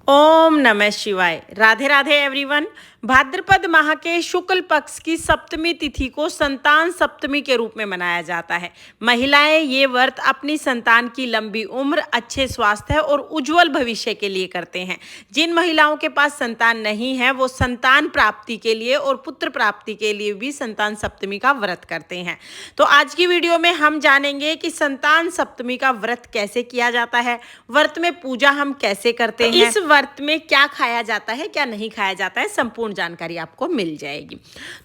ओम नमः शिवाय। राधे राधे एवरीवन। भाद्रपद माह के शुक्ल पक्ष की सप्तमी तिथि को संतान सप्तमी के रूप में मनाया जाता है। महिलाएं ये व्रत अपनी संतान की लंबी उम्र, अच्छे स्वास्थ्य और उज्जवल भविष्य के लिए करते हैं। जिन महिलाओं के पास संतान नहीं है वो संतान प्राप्ति के लिए और पुत्र प्राप्ति के लिए भी संतान सप्तमी का व्रत करते हैं। तो आज की वीडियो में हम जानेंगे कि संतान सप्तमी का व्रत कैसे किया जाता है, व्रत में पूजा हम कैसे करते हैं, इस व्रत में क्या खाया जाता है क्या नहीं खाया जाता है, संपूर्ण जानकारी आपको मिल जाएगी।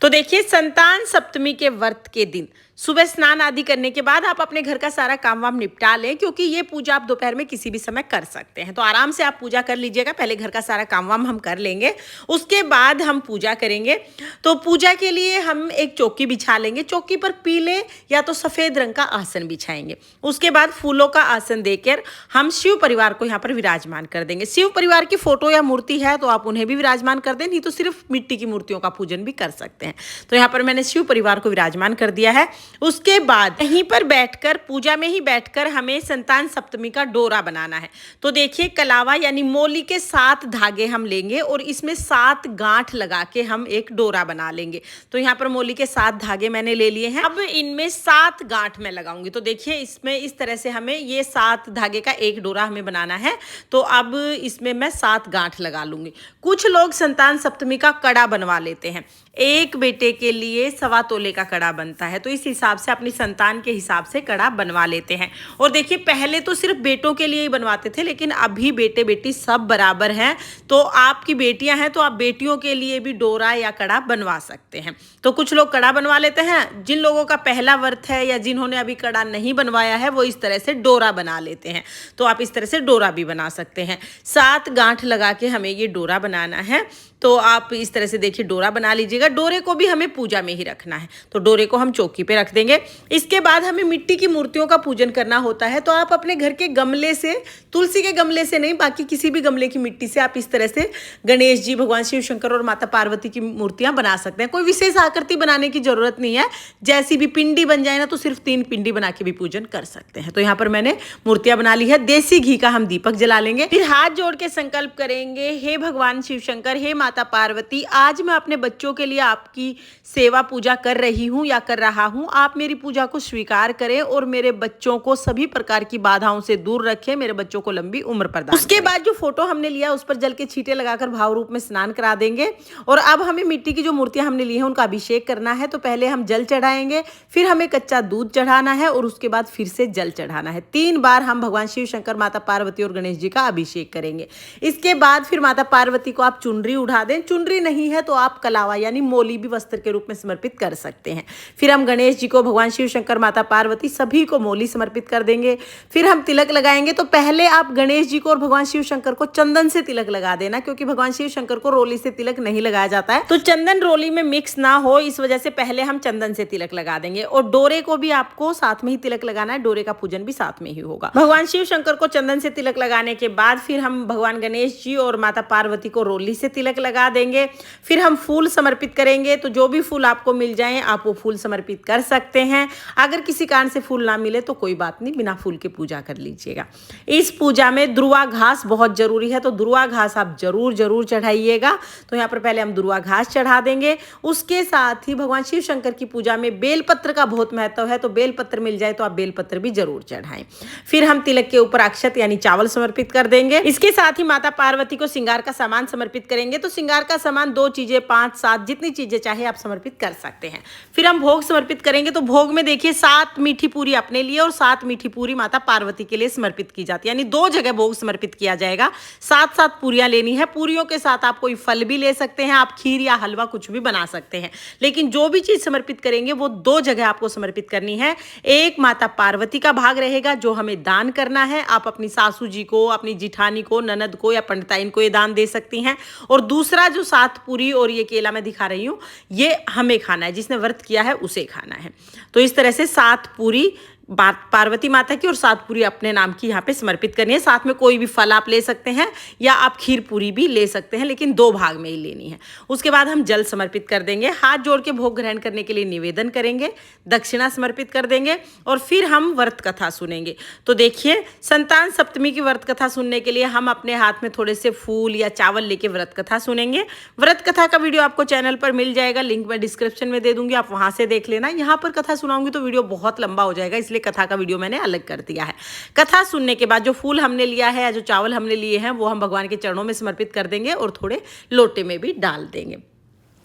तो देखिए, संतान सप्तमी के व्रत के दिन सुबह स्नान आदि करने के बाद आप अपने घर का सारा काम वाम निपटा लें, क्योंकि ये पूजा आप दोपहर में किसी भी समय कर सकते हैं। तो आराम से आप पूजा कर लीजिएगा। पहले घर का सारा काम वाम हम कर लेंगे, उसके बाद हम पूजा करेंगे। तो पूजा के लिए हम एक चौकी बिछा लेंगे। चौकी पर पीले या तो सफ़ेद रंग का आसन बिछाएंगे। उसके बाद फूलों का आसन देकर हम शिव परिवार को यहाँ पर विराजमान कर देंगे। शिव परिवार की फोटो या मूर्ति है तो आप उन्हें भी विराजमान कर दें, नहीं तो सिर्फ मिट्टी की मूर्तियों का पूजन भी कर सकते हैं। तो यहाँ पर मैंने शिव परिवार को विराजमान कर दिया है। उसके बाद यहीं पर बैठकर, पूजा में ही बैठकर हमें संतान सप्तमी का डोरा बनाना है। तो देखिए, कलावा यानी मोली के 7 धागे हम लेंगे और इसमें 7 गांठ लगा के हम एक डोरा बना लेंगे। तो यहाँ पर मोली के 7 धागे मैंने ले लिए हैं। अब इनमें 7 गांठ मैं लगाऊंगी। तो देखिए, इसमें इस तरह से हमें ये 7 धागे का एक डोरा हमें बनाना है। तो अब इसमें मैं 7 गांठ लगा लूंगी। कुछ लोग संतान सप्तमी का कड़ा बनवा लेते हैं। एक बेटे के लिए 1.25 तोले का कड़ा बनता है। तो इस हिसाब से अपनी संतान के हिसाब से कड़ा बनवा लेते हैं। और देखिए, पहले तो सिर्फ बेटों के लिए ही बनवाते थे, लेकिन अभी बेटे बेटी सब बराबर हैं। तो आपकी बेटियां हैं तो आप बेटियों के लिए भी डोरा या कड़ा बनवा सकते हैं। तो कुछ लोग कड़ा बनवा लेते हैं। जिन लोगों का पहला व्रत है या जिन्होंने अभी कड़ा नहीं बनवाया है वो इस तरह से डोरा बना लेते हैं। तो आप इस तरह से डोरा भी बना सकते हैं। 7 गांठ लगा के हमें ये डोरा बनाना है। तो आप इस तरह से देखिए डोरा बना लीजिएगा। डोरे को भी हमें पूजा में ही रखना है। तो डोरे को हम चौकी पे रख देंगे। इसके बाद हमें मिट्टी की मूर्तियों का पूजन करना होता है। तो आप अपने घर के गमले से, तुलसी के गमले से नहीं, बाकी किसी भी गमले की मिट्टी से आप इस तरह से गणेश जी, भगवान शिव शंकर और माता पार्वती की मूर्तियां बना सकते हैं। कोई विशेष आकृति बनाने की जरूरत नहीं है। जैसी भी पिंडी बन जाए ना तो सिर्फ 3 पिंडी बना के भी पूजन कर सकते हैं। तो यहाँ पर मैंने मूर्तियां बना ली है। देसी घी का हम दीपक जला लेंगे। फिर हाथ जोड़ के संकल्प करेंगे, हे भगवान शिव शंकर, हे माता पार्वती, आज मैं अपने बच्चों के लिए आपकी सेवा पूजा कर रही हूँ या कर रहा हूँ। आप मेरी पूजा को स्वीकार करें और मेरे बच्चों को सभी प्रकार की बाधाओं से दूर रखें। मेरे बच्चों को लंबी उम्र प्रदान। उसके बाद जो फोटो हमने लिया उस पर जल के छींटे लगाकर भाव रूप में स्नान करा देंगे। और अब हमें मिट्टी की जो मूर्तियां हमने ली हैं उनका अभिषेक करना है। तो पहले हम जल चढ़ाएंगे, फिर हमें कच्चा दूध चढ़ाना है और उसके बाद फिर से जल चढ़ाना है। 3 बार हम भगवान शिव शंकर, माता पार्वती और गणेश जी का अभिषेक करेंगे। इसके बाद फिर माता पार्वती को आप चुनरी उठा दें। चुनरी नहीं है तो आप कलावा यानी मोली भी वस्त्र के रूप में समर्पित कर सकते हैं। फिर हम गणेश जी को, भगवान शिव शंकर, माता पार्वती सभी को मोली समर्पित कर देंगे। फिर हम तिलक लगाएंगे। तो पहले आप गणेश जी को और भगवान शिव शंकर को चंदन से तिलक लगा देना, क्योंकि भगवान शिव शंकर को रोली से तिलक नहीं लगाया जाता है। तो चंदन रोली में मिक्स ना हो, इस वजह से पहले हम चंदन से तिलक लगा देंगे। और डोरे को भी आपको साथ में ही तिलक लगाना है। डोरे का पूजन भी साथ में ही होगा। भगवान शिव शंकर को चंदन से तिलक लगाने के बाद फिर हम भगवान गणेश जी और माता पार्वती को रोली से तिलक लगा देंगे। फिर हम फूल समर्पित करेंगे। तो जो भी फूल आपको मिल जाएं आप वो फूल समर्पित कर सकते हैं। अगर किसी कारण से फूल ना मिले तो कोई बात नहीं, बिना फूल के पूजा कर लीजिएगा। इस पूजा में दुर्वा घास बहुत जरूरी है। तो दुर्वा घास आप जरूर चढ़ाइएगा। तो यहाँ पर पहले हम दुर्वा घास चढ़ा देंगे। उसके साथ ही भगवान शिव शंकर की पूजा में बेलपत्र का बहुत महत्व है। तो बेलपत्र मिल जाए तो आप बेलपत्र भी जरूर चढ़ाएं। फिर हम तिलक के ऊपर अक्षत यानी चावल समर्पित कर देंगे। इसके साथ ही माता पार्वती को श्रृंगार का सामान समर्पित करेंगे। तो श्रृंगार का सामान 2 चीजें, 5, 7 जितनी चीजें चाहे आप समर्पित कर सकते हैं। फिर हम भोग समर्पित करेंगे। तो भोग में देखिए 7 मीठी पूरी अपने लिए और 7 मीठी पूरी माता पार्वती के लिए समर्पित की जाती है। यानी 2 जगह भोग समर्पित किया जाएगा। 7 पूरियां लेनी है। पूरियों के साथ आप कोई फल भी ले सकते हैं। आप खीर या हलवा कुछ भी बना सकते हैं। लेकिन जो भी चीज समर्पित करेंगे वो 2 जगह आपको समर्पित करनी है। एक माता पार्वती का भाग रहेगा जो हमें दान करना है। आप अपनी सासू जी को, अपनी जिठानी को, ननद को या पंडिताइन को ये दान दे सकती हैं। और दूसरा जो 7 पूरी और ये केला मैं दिखा रही हूँ, ये हमें खाना है। जिसने व्रत किया है उसे खाना है। तो इस तरह से 7 पूरी पार्वती माता की और 7 पूरी अपने नाम की यहाँ पे समर्पित करनी है। साथ में कोई भी फल आप ले सकते हैं या आप खीर पूरी भी ले सकते हैं, लेकिन 2 भाग में ही लेनी है। उसके बाद हम जल समर्पित कर देंगे, हाथ जोड़ के भोग ग्रहण करने के लिए निवेदन करेंगे, दक्षिणा समर्पित कर देंगे और फिर हम व्रत कथा सुनेंगे। तो देखिए, संतान सप्तमी की व्रत कथा सुनने के लिए हम अपने हाथ में थोड़े से फूल या चावल लेके व्रत कथा सुनेंगे। व्रत कथा का वीडियो आपको चैनल पर मिल जाएगा, लिंक मैं डिस्क्रिप्शन में दे दूंगी, आप वहां से देख लेना। यहाँ पर कथा सुनाऊंगी तो वीडियो बहुत लंबा हो जाएगा, इसलिए कथा का वीडियो मैंने अलग कर दिया है। कथा सुनने के बाद जो फूल हमने लिया है या जो चावल हमने लिए हैं वो हम भगवान के चरणों में समर्पित कर देंगे और थोड़े लोटे में भी डाल देंगे।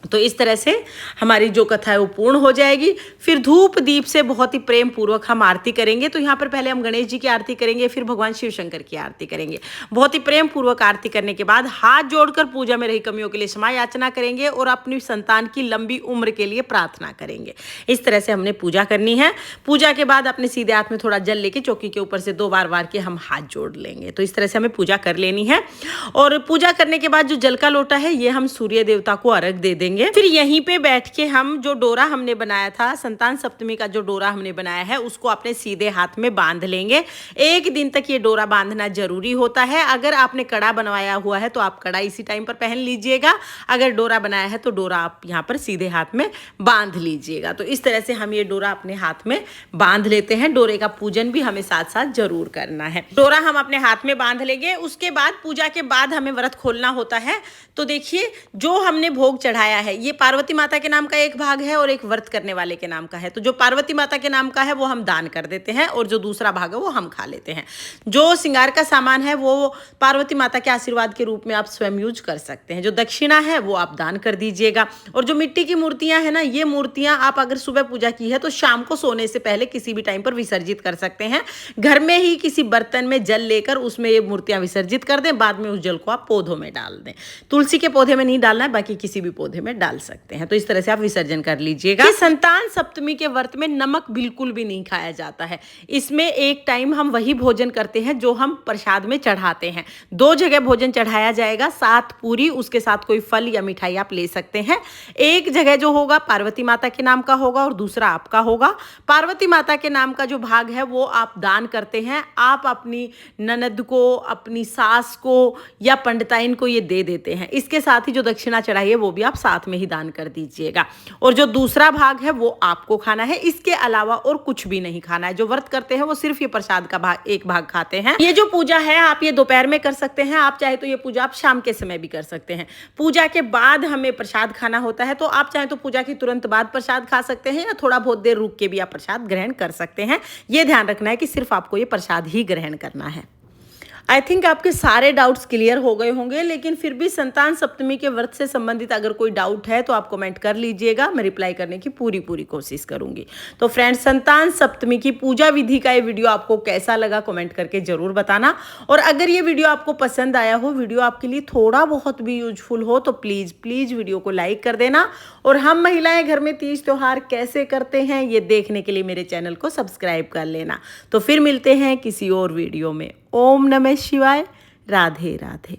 तो इस तरह से हमारी जो कथा है वो पूर्ण हो जाएगी। फिर धूप दीप से बहुत ही प्रेम पूर्वक हम आरती करेंगे। तो यहाँ पर पहले हम गणेश जी की आरती करेंगे, फिर भगवान शिव शंकर की आरती करेंगे। बहुत ही प्रेम पूर्वक आरती करने के बाद हाथ जोड़कर पूजा में रही कमियों के लिए क्षमा याचना करेंगे और अपनी संतान की लंबी उम्र के लिए प्रार्थना करेंगे। इस तरह से हमने पूजा करनी है। पूजा के बाद अपने सीधे हाथ में थोड़ा जल लेके चौकी के ऊपर से 2 बार के हम हाथ जोड़ लेंगे। तो इस तरह से हमें पूजा कर लेनी है। और पूजा करने के बाद जो जल का लोटा है ये हम सूर्य देवता को अर्घ दे देंगे। फिर यहीं पे बैठ के हम जो डोरा हमने बनाया था, संतान सप्तमी का जो डोरा हमने बनाया है, उसको अपने सीधे हाथ में बांध लेंगे। 1 दिन तक ये डोरा बांधना जरूरी होता है। अगर आपने कड़ा बनवाया हुआ है तो आप कड़ा इसी टाइम पर पहन लीजिएगा। अगर डोरा बनाया है तो डोरा आप यहाँ पर सीधे हाथ में बांध लीजिएगा। तो इस तरह से हम ये डोरा अपने हाथ में बांध लेते हैं। डोरे का पूजन भी हमें साथ साथ जरूर करना है। डोरा हम अपने हाथ में बांध लेंगे। उसके बाद पूजा के बाद हमें व्रत खोलना होता है। तो देखिए, जो हमने भोग चढ़ाया है ये पार्वती माता के नाम का एक भाग है और एक व्रत करने वाले के नाम का है। तो जो पार्वती माता के नाम का है वो हम दान कर देते हैं और जो दूसरा भाग है वो हम खा लेते हैं। जो श्रृंगार का सामान है वो पार्वती माता के आशीर्वाद के रूप में आप स्वयं यूज कर सकते हैं। जो दक्षिणा है वो आप दान कर दीजिएगा। और जो मिट्टी की मूर्तियां हैं ना, ये मूर्तियां आप अगर सुबह पूजा की है तो शाम को सोने से पहले किसी भी टाइम पर विसर्जित कर सकते हैं। घर में ही किसी बर्तन में जल लेकर उसमें ये मूर्तियां विसर्जित कर दें। बाद में उस जल को आप पौधों में डाल दें। तुलसी के पौधे में नहीं डालना है, बाकी किसी भी पौधे में डाल सकते हैं। तो इस तरह से आप विसर्जन कर लीजिएगा। संतान सप्तमी के व्रत में नमक बिल्कुल भी नहीं खाया जाता है। इसमें एक टाइम हम वही भोजन करते हैं जो हम प्रसाद में चढ़ाते हैं। 2 जगह भोजन चढ़ाया जाएगा, 7 पूरी, उसके साथ कोई फल या मिठाई आप ले सकते हैं। एक जगह जो होगा पार्वती माता के नाम का होगा और दूसरा आपका होगा। पार्वती माता के नाम का जो भाग है वो आप दान करते हैं। आप अपनी ननद को, अपनी सास को या पंडिताइन को ये दे देते हैं। इसके साथ ही जो दक्षिणा चढ़ाई है वो भी आप साथ में ही दान कर दीजिएगा। और जो दूसरा भाग है वो आपको खाना है। इसके अलावा और कुछ भी नहीं खाना है। जो व्रत करते हैं वो सिर्फ ये प्रसाद का एक भाग खाते हैं। ये जो पूजा है आप ये दोपहर में कर सकते हैं। आप चाहे तो ये पूजा आप शाम के समय भी कर सकते हैं। पूजा के बाद हमें प्रसाद खाना होता है, तो आप चाहे तो पूजा के तुरंत बाद प्रसाद खा सकते हैं या थोड़ा बहुत देर रुक के भी आप प्रसाद ग्रहण कर सकते हैं। ये ध्यान रखना है कि सिर्फ आपको ये प्रसाद ही ग्रहण करना है। आई थिंक आपके सारे डाउट्स क्लियर हो गए होंगे, लेकिन फिर भी संतान सप्तमी के व्रत से संबंधित अगर कोई डाउट है तो आप कमेंट कर लीजिएगा। मैं रिप्लाई करने की पूरी कोशिश करूंगी। तो फ्रेंड्स, संतान सप्तमी की पूजा विधि का ये वीडियो आपको कैसा लगा कमेंट करके जरूर बताना। और अगर ये वीडियो आपको पसंद आया हो, वीडियो आपके लिए थोड़ा बहुत भी यूजफुल हो, तो प्लीज़ वीडियो को लाइक कर देना। और हम महिलाएं घर में तीज त्योहार कैसे करते हैं ये देखने के लिए मेरे चैनल को सब्सक्राइब कर लेना। तो फिर मिलते हैं किसी और वीडियो में। ओम नमः शिवाय। राधे राधे।